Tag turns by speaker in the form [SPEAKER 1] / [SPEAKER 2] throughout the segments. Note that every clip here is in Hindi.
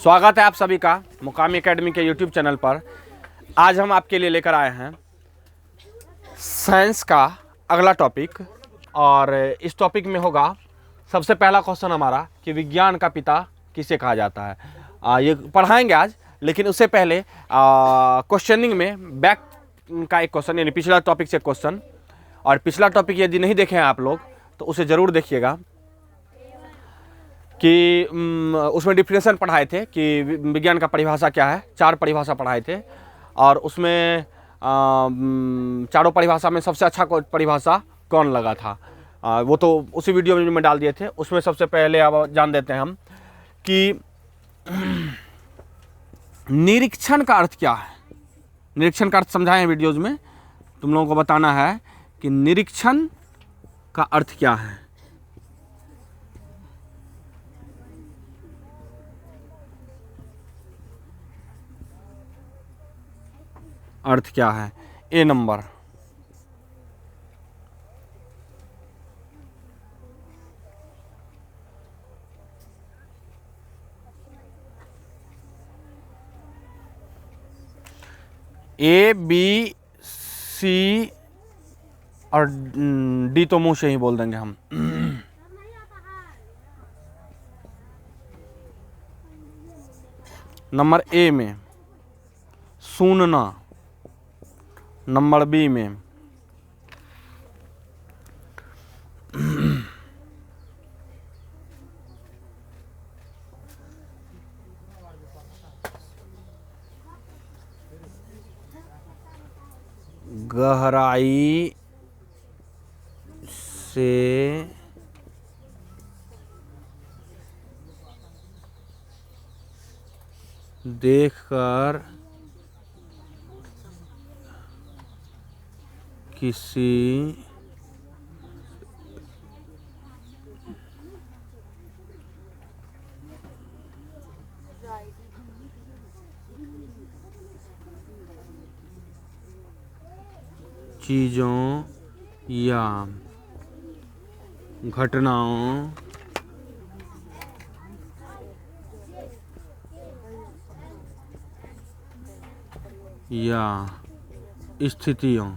[SPEAKER 1] स्वागत है आप सभी का मुकामी एकेडमी के यूट्यूब चैनल पर। आज हम आपके लिए लेकर आए हैं साइंस का अगला टॉपिक और इस टॉपिक में होगा सबसे पहला क्वेश्चन हमारा कि विज्ञान का पिता किसे कहा जाता है। ये पढ़ाएंगे आज, लेकिन उससे पहले क्वेश्चनिंग में बैक का एक क्वेश्चन यानी पिछला टॉपिक से क्वेश्चन, और पिछला टॉपिक यदि नहीं देखे हैं आप लोग तो उसे ज़रूर देखिएगा कि उसमें डिफिनेशन पढ़ाए थे कि विज्ञान का परिभाषा क्या है। 4 परिभाषा पढ़ाए थे और उसमें चारों परिभाषा में सबसे अच्छा परिभाषा कौन लगा था वो तो उसी वीडियो में डाल दिए थे। उसमें सबसे पहले अब जान देते हैं हम कि निरीक्षण का अर्थ क्या है। निरीक्षण का अर्थ समझाए हैं वीडियोज़ में, तुम लोगों को बताना है कि निरीक्षण का अर्थ क्या है। अर्थ क्या है। ए नंबर, ए बी सी और डी तो मुंह से ही बोल देंगे हम। नंबर ए में सुनना, नंबर बी में गहराई से देखकर किसी चीज़ों या घटनाओं या स्थितियों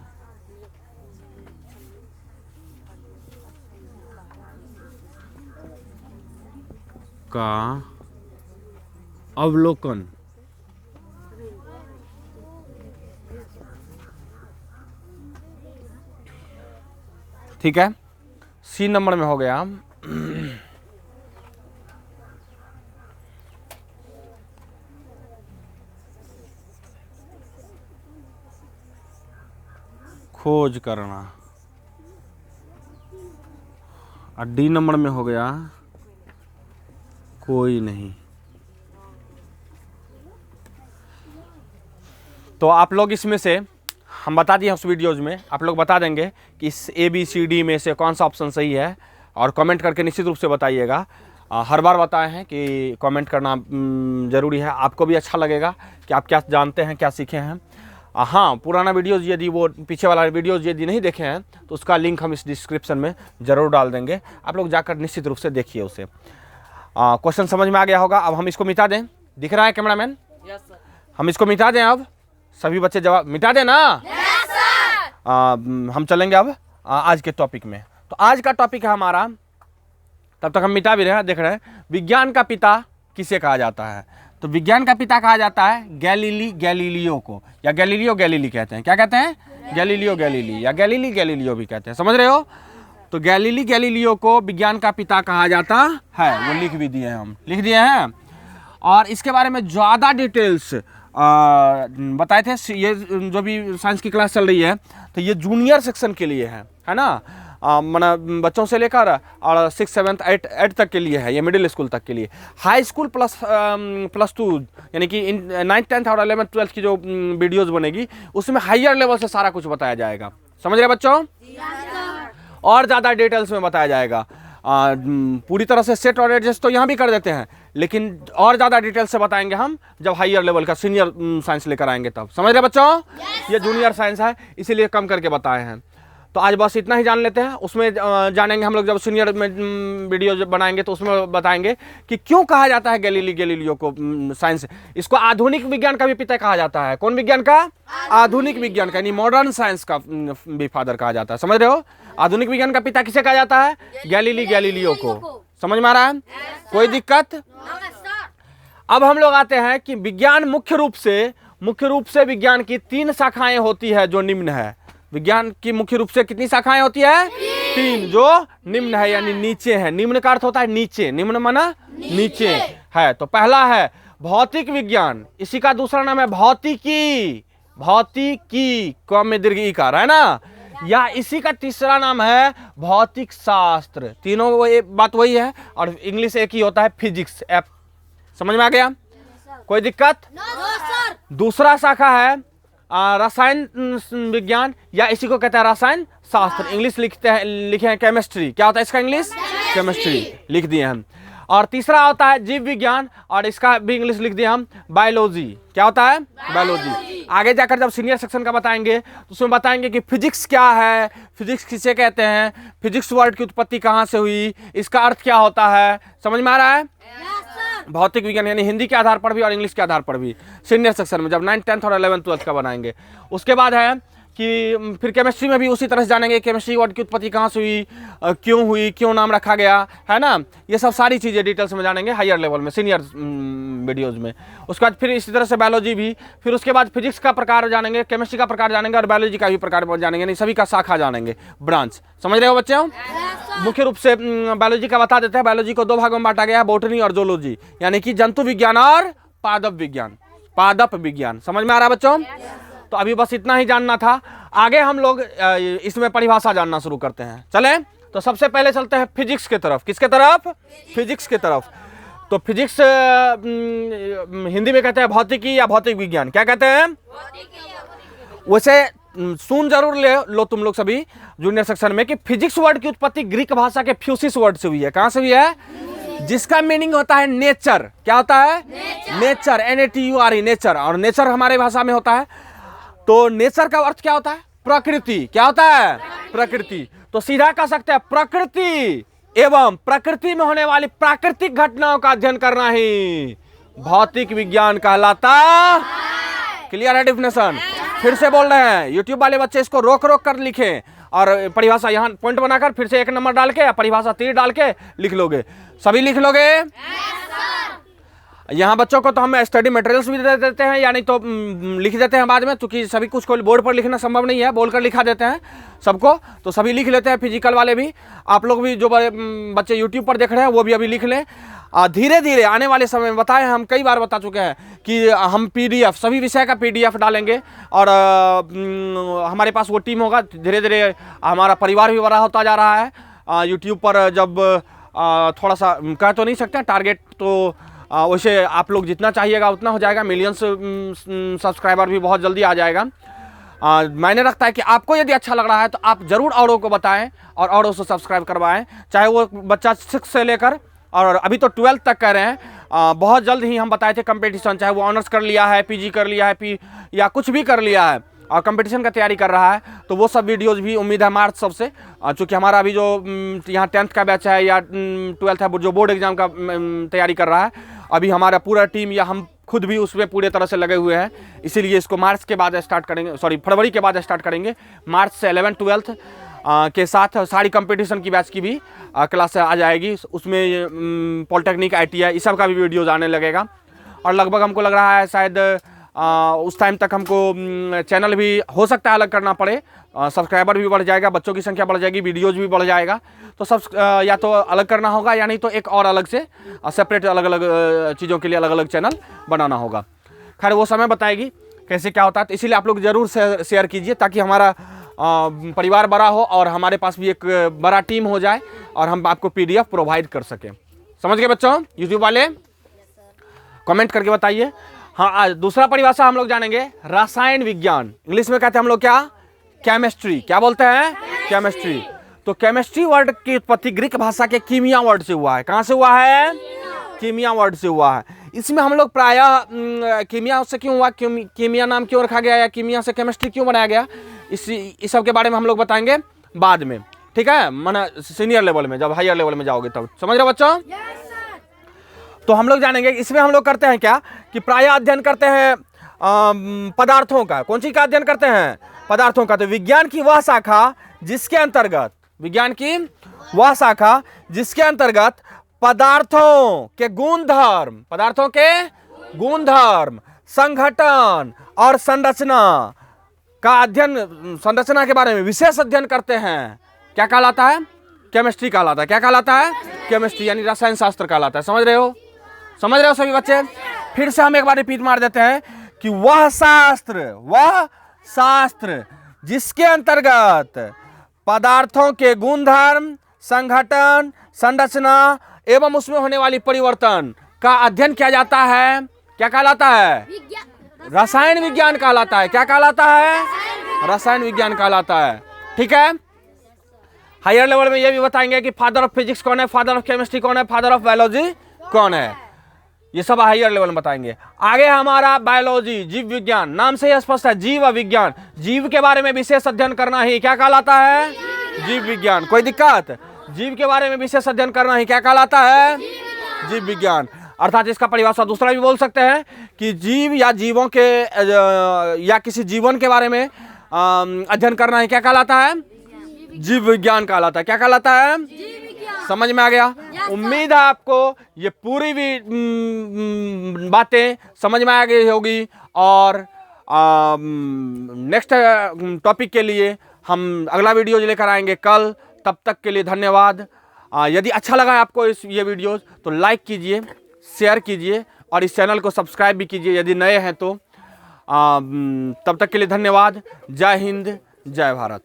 [SPEAKER 1] का अवलोकन ठीक है। सी नंबर में हो गया खोज करना, और डी नंबर में हो गया कोई नहीं। तो आप लोग इसमें से हम बता दिए उस वीडियोज़ में, आप लोग बता देंगे कि इस ए बी सी डी में से कौन सा ऑप्शन सही है, और कमेंट करके निश्चित रूप से बताइएगा। हर बार बताए हैं कि कमेंट करना ज़रूरी है, आपको भी अच्छा लगेगा कि आप क्या जानते हैं, क्या सीखे हैं। हाँ, पुराना वीडियोज़ यदि वो पीछे वाला वीडियोज़ यदि नहीं देखे हैं तो उसका लिंक हम इस डिस्क्रिप्शन में ज़रूर डाल देंगे, आप लोग जाकर निश्चित रूप से देखिए उसे। क्वेश्चन समझ में आ गया होगा। अब हम इसको मिटा दें, दिख रहा है कैमरामैन? Yes sir. हम इसको मिटा दें, अब सभी बच्चे जवाब मिटा दें ना? Yes sir. हम चलेंगे अब आज के टॉपिक में। तो आज का टॉपिक है हमारा, तब तक हम मिटा भी रहे हैं, देख रहे हैं, विज्ञान का पिता किसे कहा जाता है। तो विज्ञान का पिता कहा जाता है गैलीलियो को, या गैलीलियो गैलीली कहते हैं। क्या कहते हैं? गैलीलियो गैलीली, या गैलीली गैलीलियो भी कहते हैं, समझ रहे हो? तो गैलीलियो को विज्ञान का पिता कहा जाता है। वो लिख भी दिए हैं, हम लिख दिए हैं। और इसके बारे में ज़्यादा डिटेल्स बताए थे। ये जो भी साइंस की क्लास चल रही है तो ये जूनियर सेक्शन के लिए है ना, माना बच्चों से लेकर और 6, 7, 8 तक के लिए है, ये मिडिल स्कूल तक के लिए। हाई स्कूल +2 यानी कि 9th, 10th और 11th, 12th की जो वीडियोज़ बनेगी उसमें हायर लेवल से सारा कुछ बताया जाएगा। समझ रहे बच्चों? और ज़्यादा डिटेल्स में बताया जाएगा। पूरी तरह से सेट और एडजस्ट तो यहाँ भी कर देते हैं, लेकिन और ज़्यादा डिटेल से बताएंगे हम जब हायर लेवल का सीनियर साइंस लेकर आएंगे तब। समझ रहे बच्चों? ये जूनियर साइंस है, इसीलिए कम करके बताए हैं। तो आज बस इतना ही जान लेते हैं। उसमें जानेंगे हम लोग जब सीनियर में वीडियो जब बनाएंगे तो उसमें बताएंगे कि क्यों कहा जाता है गैलीलियो को साइंस, इसको आधुनिक विज्ञान का भी पिता कहा जाता है। कौन विज्ञान का? आधुनिक विज्ञान का, यानी मॉडर्न साइंस का भी फादर कहा जाता है। समझ रहे हो? आधुनिक विज्ञान का पिता किसे कहा जाता है? गैलीलियो को। समझ में आ रहा है? कोई दिक्कत? अब हम लोग आते हैं कि विज्ञान मुख्य रूप से विज्ञान की 3 शाखाएं होती है जो निम्न है। विज्ञान की मुख्य रूप से कितनी शाखाएं होती है? 3, जो निम्न है यानी नीचे है। निम्न का अर्थ होता है नीचे, निम्न माना नीचे है। तो पहला है भौतिक विज्ञान, इसी का दूसरा नाम है भौतिकी, कम में दीर्घ ई कार है ना, या इसी का तीसरा नाम है भौतिक शास्त्र। तीनों बात वही है, और इंग्लिश एक ही होता है फिजिक्स। समझ में आ गया? कोई दिक्कत? दूसरा शाखा है रसायन विज्ञान, या इसी को कहते हैं रसायन शास्त्र। इंग्लिश लिखे हैं केमिस्ट्री। क्या होता है इसका इंग्लिश? केमिस्ट्री लिख दिए हम। और तीसरा होता है जीव विज्ञान, और इसका भी इंग्लिश लिख दिया हम बायोलॉजी। क्या होता है? बायोलॉजी। आगे जाकर जब सीनियर सेक्शन का बताएंगे तो उसमें बताएंगे कि फिजिक्स क्या है, फिजिक्स किसे कहते हैं, फिजिक्स वर्ड की उत्पत्ति कहाँ से हुई, इसका अर्थ क्या होता है। समझ में आ रहा है? भौतिक विज्ञान यानी हिंदी के आधार पर भी और इंग्लिश के आधार पर भी सीनियर सेक्शन में जब 9th 10th और 11th 12th का बनाएंगे। उसके बाद है कि फिर केमिस्ट्री में भी उसी तरह से जानेंगे केमिस्ट्री वर्ड की उत्पत्ति कहाँ से हुई, क्यों हुई, क्यों नाम रखा गया है ना, ये सब सारी चीज़ें डिटेल्स में जानेंगे हायर लेवल में सीनियर वीडियोज़ में। उसके बाद फिर इसी तरह से बायोलॉजी भी, फिर उसके बाद फिजिक्स का प्रकार जानेंगे, केमिस्ट्री का प्रकार जानेंगे और बायोलॉजी का भी प्रकार जानेंगे, यानी सभी का शाखा जानेंगे, ब्रांच। समझ रहे हो बच्चे? मुख्य रूप से बायोलॉजी का बता देते हैं। बायोलॉजी को 2 भागों में बांटा गया है, बॉटनी और जूलॉजी, यानी कि जंतु विज्ञान और पादप विज्ञान। समझ में आ रहा है बच्चों? तो अभी बस इतना ही जानना था। आगे हम लोग इसमें परिभाषा जानना शुरू करते हैं। चलें? तो सबसे पहले चलते हैं फिजिक्स की तरफ। किसके तरफ? फिजिक्स की तरफ। तो फिजिक्स हिंदी में कहते हैं भौतिकी या भौतिक विज्ञान। क्या कहते हैं? वैसे सुन जरूर लो तुम लोग सभी जूनियर सेक्शन में कि फिजिक्स वर्ड की उत्पत्ति ग्रीक भाषा के फ्यूसिस वर्ड से हुई है। कहां से हुई है? जिसका मीनिंग होता है नेचर। क्या होता है? Nature, NATURE, nature. और नेचर हमारे भाषा में होता है। तो नेचर का अर्थ क्या होता है? प्रकृति। क्या होता है? प्रकृति। तो सीधा कह सकते हैं प्रकृति एवं प्रकृति में होने वाली प्राकृतिक घटनाओं का अध्ययन करना ही भौतिक विज्ञान कहलाता। क्लियर है डेफिनेशन? फिर से बोल रहे हैं, यूट्यूब वाले बच्चे इसको रोक कर लिखें और परिभाषा यहाँ पॉइंट बनाकर फिर से 1 नंबर डाल के या परिभाषा 3 डाल के लिख लोगे। सभी लिख लोगे? यहाँ बच्चों को तो हम स्टडी मटेरियल्स भी दे देते हैं, यानी तो लिख देते हैं बाद में, क्योंकि सभी कुछ को बोर्ड पर लिखना संभव नहीं है, बोलकर लिखा देते हैं सबको, तो सभी लिख लेते हैं, फिजिकल वाले भी। आप लोग भी जो बच्चे यूट्यूब पर देख रहे हैं वो भी अभी लिख लें। धीरे धीरे आने वाले समय में बताएं, हम कई बार बता चुके हैं कि हम PDF सभी विषय का PDF डालेंगे, और हमारे पास वो टीम होगा। धीरे धीरे हमारा परिवार भी बड़ा होता जा रहा है। यूट्यूब पर जब थोड़ा सा कह तो नहीं सकते टारगेट, तो वैसे आप लोग जितना चाहिएगा उतना हो जाएगा। मिलियंस सब्सक्राइबर भी बहुत जल्दी आ जाएगा। मायने रखता है कि आपको यदि अच्छा लग रहा है तो आप जरूर औरों को बताएं और औरों से सब्सक्राइब करवाएं, चाहे वो बच्चा 6 से लेकर और अभी तो 12th तक कर रहे हैं। बहुत जल्द ही हम बताए थे कंपटीशन, चाहे वो ऑनर्स कर लिया है, PG कर लिया है, या कुछ भी कर लिया है और कंपटीशन का तैयारी कर रहा है, तो वो सब वीडियोज़ भी उम्मीद है मार्च सबसे, चूँकि हमारा अभी जो यहाँ 10th का बैच है या 12th है जो बोर्ड एग्जाम का तैयारी कर रहा है, अभी हमारा पूरा टीम या हम खुद भी उसमें पूरे तरह से लगे हुए हैं। इसीलिए इसको मार्च के बाद स्टार्ट करेंगे, फरवरी के बाद स्टार्ट करेंगे। मार्च से 11th 12th के साथ सारी कंपटीशन की बैच की भी क्लास आ जाएगी। उसमें पॉलिटेक्निक, ITI इस सब का भी वीडियोज़ आने लगेगा। और लगभग हमको लग रहा है शायद उस टाइम तक हमको चैनल भी हो सकता है अलग करना पड़े, सब्सक्राइबर भी बढ़ जाएगा, बच्चों की संख्या बढ़ जाएगी, वीडियोज़ भी बढ़ जाएगा, तो सब या तो अलग करना होगा या नहीं तो एक और अलग से सेपरेट अलग अलग चीज़ों के लिए अलग अलग चैनल बनाना होगा। खैर वो समय बताएगी कैसे क्या होता है, तो इसीलिए आप लोग ज़रूर शेयर कीजिए ताकि हमारा परिवार बड़ा हो और हमारे पास भी एक बड़ा टीम हो जाए और हम आपको PDF प्रोवाइड कर सकें। समझ गए बच्चों? यूट्यूब वाले कमेंट करके बताइए। हाँ, आज दूसरा परिभाषा हम लोग जानेंगे रसायन विज्ञान। इंग्लिश में कहते हैं हम लोग क्या? केमिस्ट्री। क्या बोलते हैं? केमिस्ट्री। तो केमिस्ट्री वर्ड की उत्पत्ति ग्रीक भाषा के कीमिया वर्ड से हुआ है। कहाँ से हुआ है? कीमिया वर्ड से हुआ है। इसमें हम लोग प्रायः कीमिया से क्यों हुआ, कीमिया नाम क्यों रखा गया या कीमिया से केमिस्ट्री क्यों बनाया गया, इस सब के बारे में हम लोग बताएंगे बाद में, ठीक है, माना सीनियर लेवल में, जब हायर लेवल में जाओगे तब। समझ रहे हो बच्चों? तो हम लोग जानेंगे इसमें हम लोग करते हैं क्या कि प्रायः अध्ययन करते हैं पदार्थों का। कौन सी का अध्ययन करते हैं? पदार्थों का। तो विज्ञान की वह शाखा जिसके अंतर्गत, विज्ञान की वह शाखा जिसके अंतर्गत पदार्थों के गुणधर्म, पदार्थों के गुणधर्म, संघटन और संरचना का अध्ययन, संरचना के बारे में विशेष अध्ययन करते हैं, क्या कहलाता है? केमिस्ट्री कहलाता है। क्या कहलाता है? केमिस्ट्री, यानी रसायन शास्त्र कहलाता है। समझ रहे हो? समझ रहे हो सभी बच्चे? फिर से हम एक बार रिपीट मार देते हैं कि वह शास्त्र जिसके अंतर्गत पदार्थों के गुणधर्म, संघटन, संरचना एवं उसमें होने वाली परिवर्तन का अध्ययन किया जाता है, क्या कहलाता है? रसायन विज्ञान कहलाता है। क्या कहलाता है? रसायन विज्ञान कहलाता है। ठीक है। हायर लेवल में ये भी बताएंगे कि फादर ऑफ फिजिक्स कौन है, फादर ऑफ केमिस्ट्री कौन है, फादर ऑफ बायोलॉजी कौन है, ये सब हायर लेवल में बताएंगे। आगे हमारा बायोलॉजी, जीव विज्ञान, नाम से ही स्पष्ट है, जीव विज्ञान, जीव के बारे में विशेष अध्ययन करना ही क्या कहलाता है? जीव विज्ञान। कोई दिक्कत? जीव के बारे में विशेष अध्ययन करना ही क्या कहलाता है? जीव विज्ञान। अर्थात इसका परिभाषा दूसरा भी बोल सकते हैं कि जीव या जीवों के या किसी जीवन के बारे में अध्ययन करना ही क्या कहलाता है? जीव विज्ञान कहलाता है। क्या कहलाता है? समझ में आ गया? उम्मीद है आपको ये पूरी भी बातें समझ में आ गई होगी। और नेक्स्ट टॉपिक के लिए हम अगला वीडियो लेकर आएंगे कल। तब तक के लिए धन्यवाद। यदि अच्छा लगा आपको ये वीडियो तो लाइक कीजिए, शेयर कीजिए और इस चैनल को सब्सक्राइब भी कीजिए यदि नए हैं तो। तब तक के लिए धन्यवाद। जय हिंद, जय भारत।